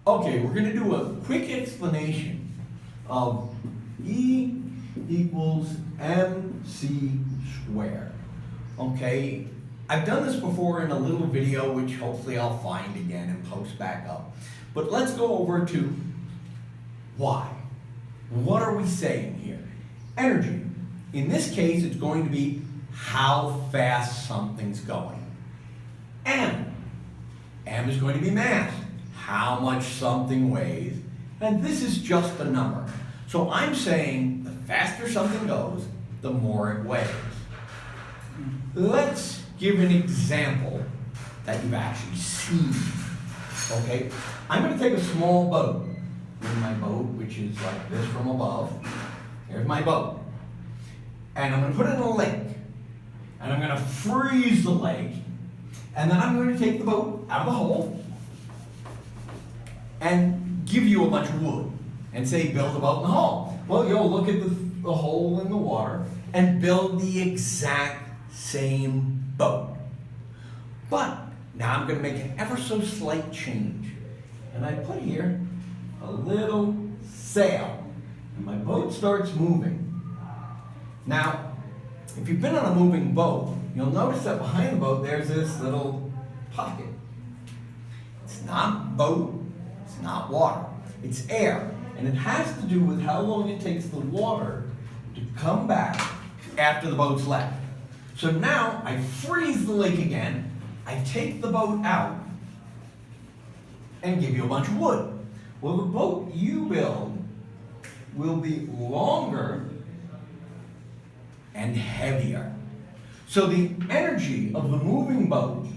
Okay, we're going to do a quick explanation of E equals MC squared. Okay, I've done this before in a little video which hopefully I'll find again and post back up. But let's go over to why. What are we saying here? Energy. In this case, it's going to be how fast something's going. M. M is going to be mass. How much something weighs. And this is just a number. So I'm saying the faster something goes, the more it weighs. Let's give an example that you've actually seen. Okay, I'm going to take a small boat. Here's my boat, which is like this from above. Here's my boat. And I'm going to put it in a lake. And I'm going to freeze the lake. And then I'm going to take the boat out of the hole and give you a bunch of wood and say build a boat in the hole. Well, you'll look at the hole in the water and build the exact same boat. But now I'm going to make an ever so slight change. And I put here a little sail. And my boat starts moving. Now, if you've been on a moving boat, you'll notice that behind the boat there's this little pocket. It's not boat, it's not water, it's air. And it has to do with how long it takes the water to come back after the boat's left. So now I freeze the lake again, I take the boat out and give you a bunch of wood. Well, the boat you build will be longer and heavier. So the energy of the moving boat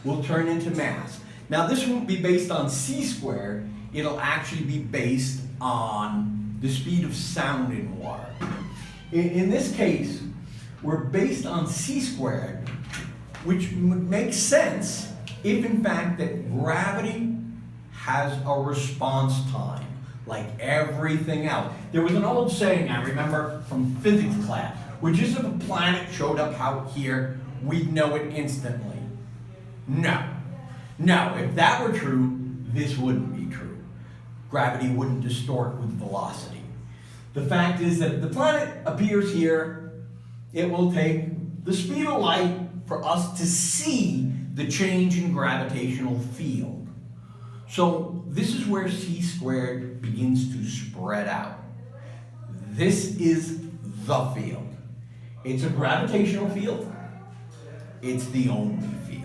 will turn into mass. Now this won't be based on c squared, it'll actually be based on the speed of sound in water. In this case, we're based on c squared, which would make sense if in fact that gravity has a response time, like everything else. There was an old saying I remember from physics class, which is if a planet showed up out here, we'd know it instantly. No, if that were true, this wouldn't be true. Gravity wouldn't distort with velocity. The fact is that if the planet appears here, it will take the speed of light for us to see the change in gravitational field. So this is where c squared begins to spread out. This is the field. It's a gravitational field. It's the only field.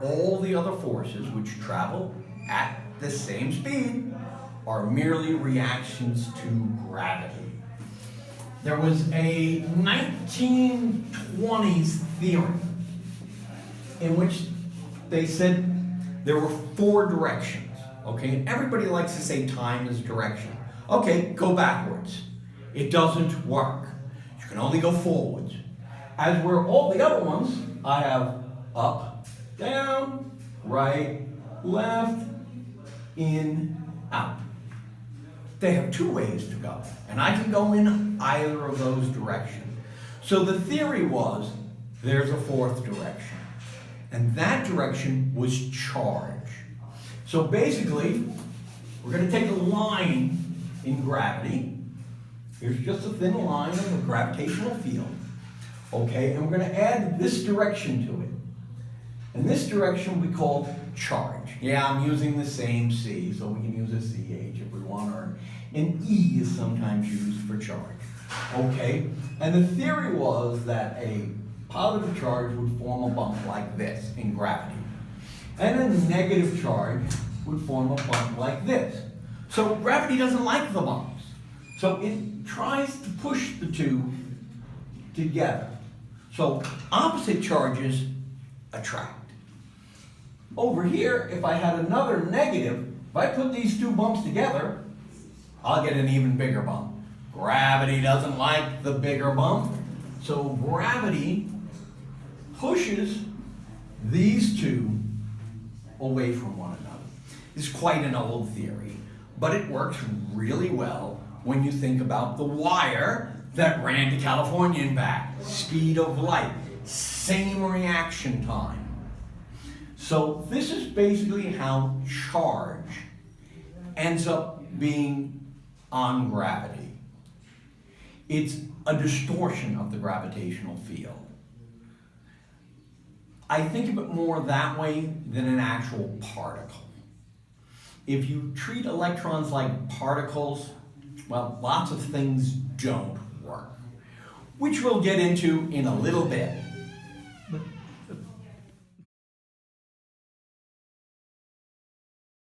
All the other forces which travel at the same speed are merely reactions to gravity. There was a 1920s theory in which they said there were 4 directions, okay? And everybody likes to say time is direction. Okay, go backwards. It doesn't work. You can only go forwards. As where all the other ones, I have up, down, right, left, in, out. They have 2 ways to go, and I can go in either of those directions. So the theory was there's a 4th direction, and that direction was charge. So basically, we're going to take a line in gravity. Here's just a thin line of a gravitational field, okay, and we're going to add this direction to it. And this direction we call charge. Yeah, I'm using the same C, so we can use a CH if we want, or an E is sometimes used for charge. Okay, and the theory was that a positive charge would form a bump like this in gravity, and a negative charge would form a bump like this. So gravity doesn't like the bumps, so it tries to push the 2 together. So opposite charges attract. Over here, if I had another negative, if I put these 2 bumps together, I'll get an even bigger bump. Gravity doesn't like the bigger bump, so gravity pushes these 2 away from one another. This is quite an old theory, but it works really well when you think about the wire that ran to California and back. Speed of light, same reaction time. So this is basically how charge ends up being on gravity. It's a distortion of the gravitational field. I think of it more that way than an actual particle. If you treat electrons like particles, well, lots of things don't work, which we'll get into in a little bit.